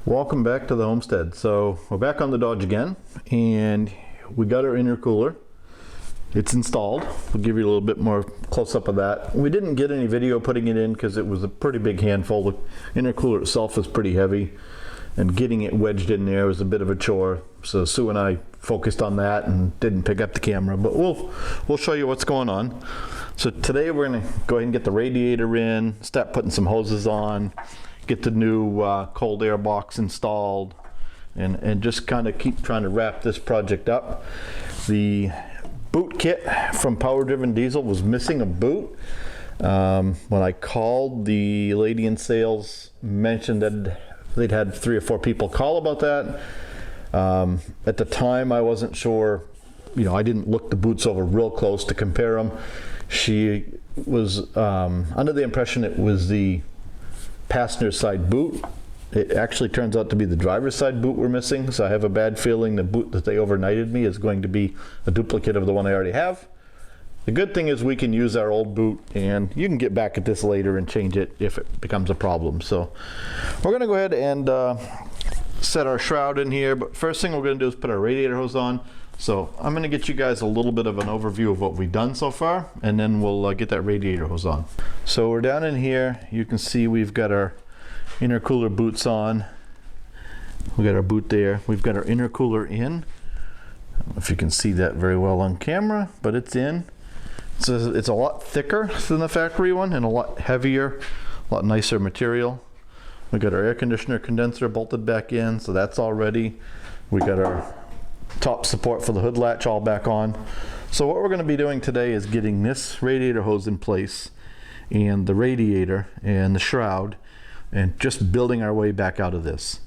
Welcome back to the homestead. So we're back on the Dodge again, and we got our intercooler. It's installed. We'll give you a little bit more close-up of that. We didn't get any video putting it in because it was a pretty big handful. The intercooler itself is pretty heavy, and getting it wedged in there was a bit of a chore. So Sue and I focused on that and didn't pick up the camera, but we'll show you what's going on. So today we're going to go ahead and get the radiator in, start putting some hoses on, get the new cold air box installed, and just kind of keep trying to wrap this project up. The boot kit from Power Driven Diesel was missing a boot. When I called, the lady in sales mentioned that they'd had 3 or 4 people call about that. At the time, I wasn't sure, I didn't look the boots over real close to compare them. She was under the impression it was the passenger side boot. It actually turns out to be the driver's side boot we're missing, so I have a bad feeling the boot that they overnighted me is going to be a duplicate of the one I already have. The good thing is we can use our old boot, and you can get back at this later and change it if it becomes a problem. So we're going to go ahead and set our shroud in here, but first thing we're going to do is put our radiator hose on. So I'm going to get you guys a little bit of an overview of what we've done so far, and then we'll get that radiator hose on. So we're down in here. You can see we've got our intercooler boots on. We got our boot there. We've got our intercooler in. I don't know if you can see that very well on camera, but it's in. So it's a lot thicker than the factory one and a lot heavier, a lot nicer material. We got our air conditioner condenser bolted back in, so that's all ready. We got our top support for the hood latch all back on. So what we're going to be doing today is getting this radiator hose in place and the radiator and the shroud, and just building our way back out of this.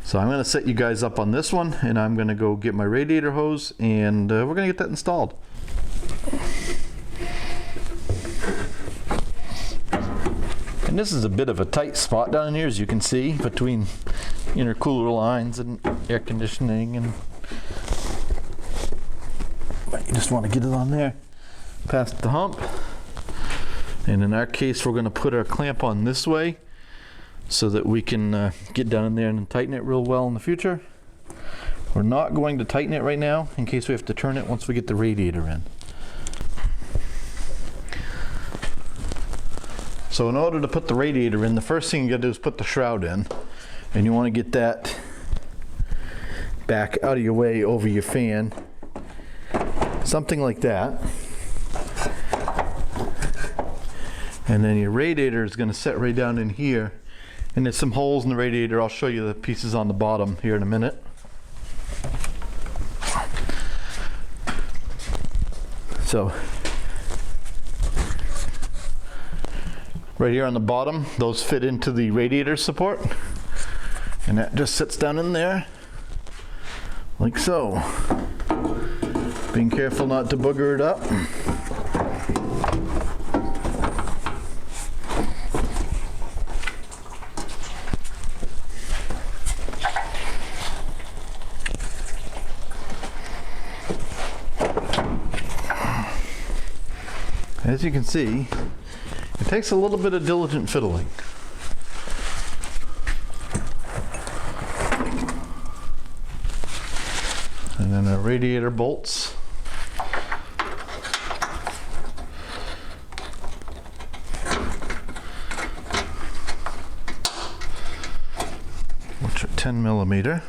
So I'm going to set you guys up on this one, and I'm going to go get my radiator hose, and we're going to get that installed. And this is a bit of a tight spot down in here, as you can see, between intercooler lines and air conditioning, and you just want to get it on there past the hump. And in our case, we're going to put our clamp on this way so that we can get down in there and tighten it real well in the future. We're not going to tighten it right now in case we have to turn it once we get the radiator in. So in order to put the radiator in, the first thing you got to do is put the shroud in, and you want to get that back out of your way over your fan, something like that. And then your radiator is going to set right down in here, and there's some holes in the radiator. I'll show you the pieces on the bottom here in a minute. So right here on the bottom, those fit into the radiator support, and that just sits down in there like so. Being careful not to booger it up. As you can see, it takes a little bit of diligent fiddling. And then our radiator bolts. Which are 10mm.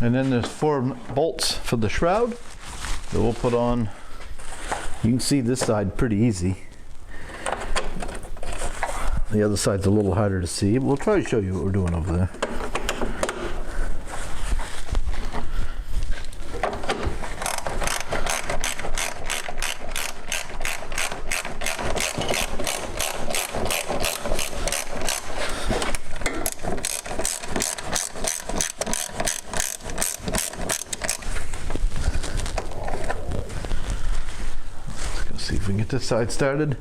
And then there's 4 bolts for the shroud that we'll put on. You can see this side pretty easy. The other side's a little harder to see, but we'll try to show you what we're doing over there. See if we can get this side started.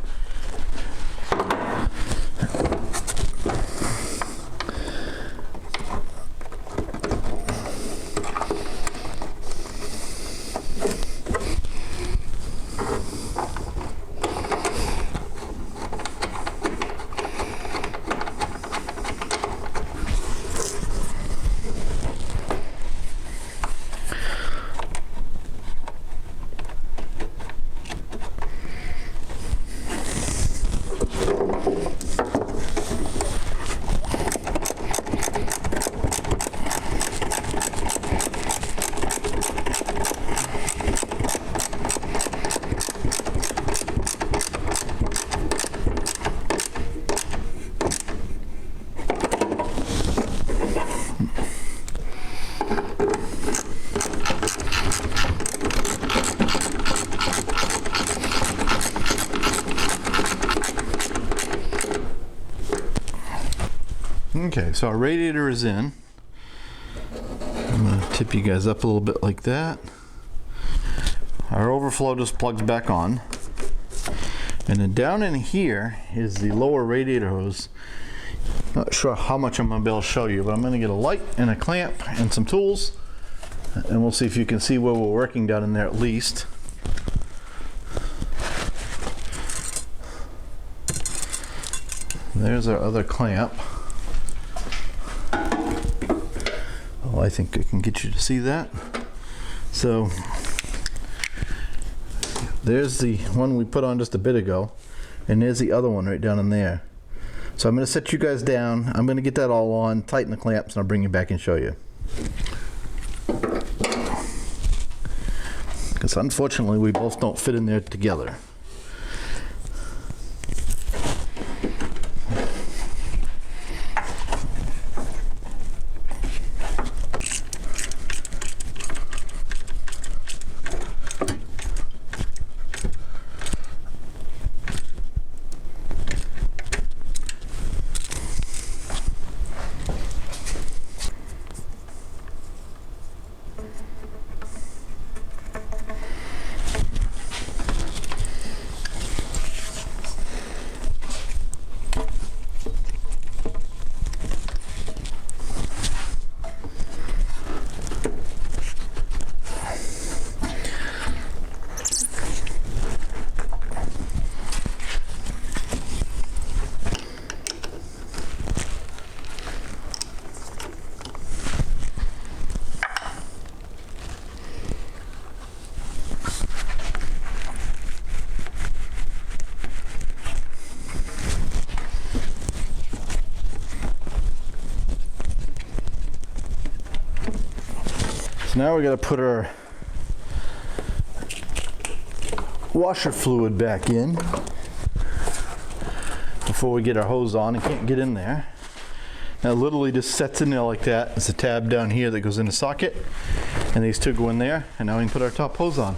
Okay, so our radiator is in. I'm going to tip you guys up a little bit like that. Our overflow just plugs back on. And then down in here is the lower radiator hose. Not sure how much I'm going to be able to show you, but I'm going to get a light and a clamp and some tools. And we'll see if you can see where we're working down in there at least. There's our other clamp. Oh, I think I can get you to see that. So there's the one we put on just a bit ago, and there's the other one right down in there. So I'm going to set you guys down. I'm going to get that all on, tighten the clamps, and I'll bring you back and show you. Because unfortunately we both don't fit in there together. Now we got to put our washer fluid back in before we get our hose on. It can't get in there. Now it literally just sets in there like that. There's a tab down here that goes in the socket, and these two go in there, and now we can put our top hose on.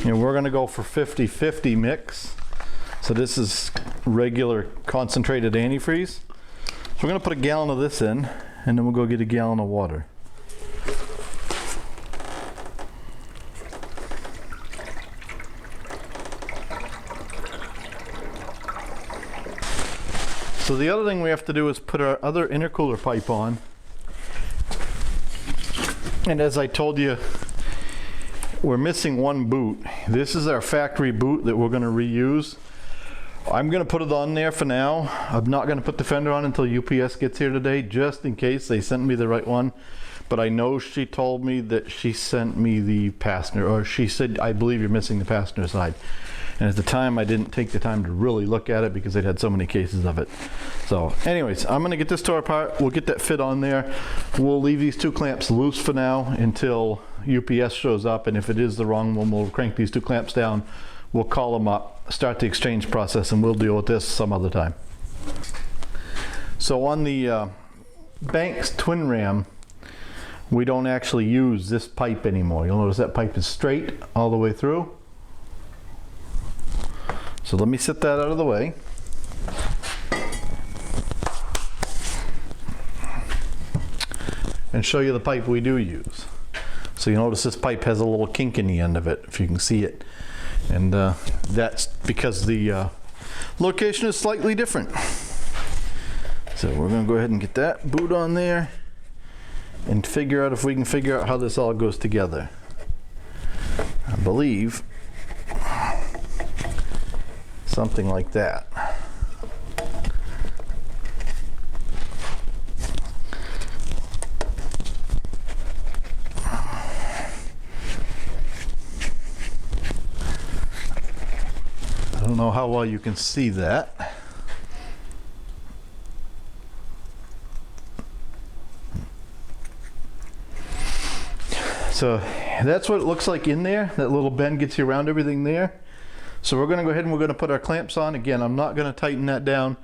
And we're gonna go for 50-50 mix. So this is regular concentrated antifreeze. So we're gonna put a gallon of this in, and then we'll go get a gallon of water. So the other thing we have to do is put our other intercooler pipe on. And as I told you, we're missing one boot. This is our factory boot that we're gonna reuse. I'm gonna put it on there for now. I'm not gonna put the fender on until UPS gets here today, just in case they sent me the right one. But I know she told me that she sent me the passenger, or she said, I believe you're missing the passenger side. And at the time, I didn't take the time to really look at it because they'd had so many cases of it. So anyways, I'm gonna get this tore apart. We'll get that fit on there. We'll leave these two clamps loose for now until UPS shows up. And if it is the wrong one, we'll crank these two clamps down. We'll call them up, start the exchange process, and we'll deal with this some other time. So on the Banks twin ram, we don't actually use this pipe anymore. You'll notice that pipe is straight all the way through. So let me set that out of the way. And show you the pipe we do use. So you notice this pipe has a little kink in the end of it, if you can see it. And that's because the location is slightly different. So we're gonna go ahead and get that boot on there and figure out if we can figure out how this all goes together. I believe something like that. I don't know how well you can see that. So that's what it looks like in there. That little bend gets you around everything there. So we're going to go ahead and we're going to put our clamps on. Again, I'm not going to tighten that down.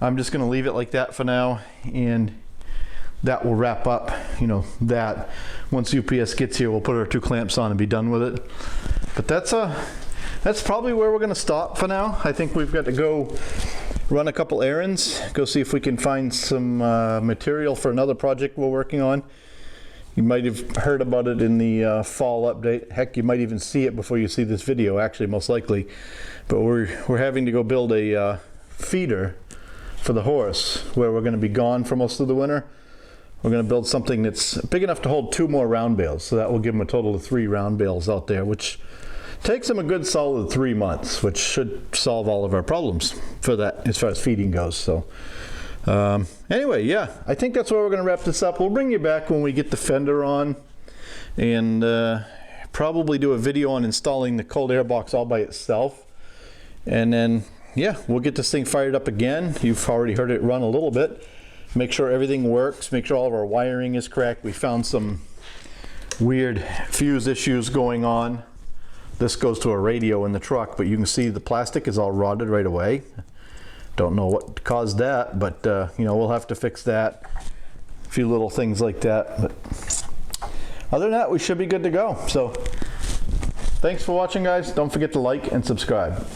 I'm just going to leave it like that for now, and that will wrap up, you know, that. Once UPS gets here, we'll put our two clamps on and be done with it. But that's probably where we're going to stop for now. I think we've got to go run a couple errands, go see if we can find some material for another project we're working on. You might have heard about it in the fall update. Heck, you might even see it before you see this video, actually, most likely. But we're having to go build a feeder for the horse, where we're going to be gone for most of the winter. We're going to build something that's big enough to hold 2 more round bales. So that will give them a total of 3 round bales out there, which takes them a good solid 3 months, which should solve all of our problems for that as far as feeding goes. So. Anyway, yeah, I think that's where we're going to wrap this up. We'll bring you back when we get the fender on, and probably do a video on installing the cold air box all by itself. And then, yeah, we'll get this thing fired up again. You've already heard it run a little bit. Make sure everything works. Make sure all of our wiring is correct. We found some weird fuse issues going on. This goes to a radio in the truck, but you can see the plastic is all rotted right away. Don't know what caused that, but you know, we'll have to fix that. A few little things like that. But other than that, we should be good to go. So thanks for watching, guys. Don't forget to like and subscribe.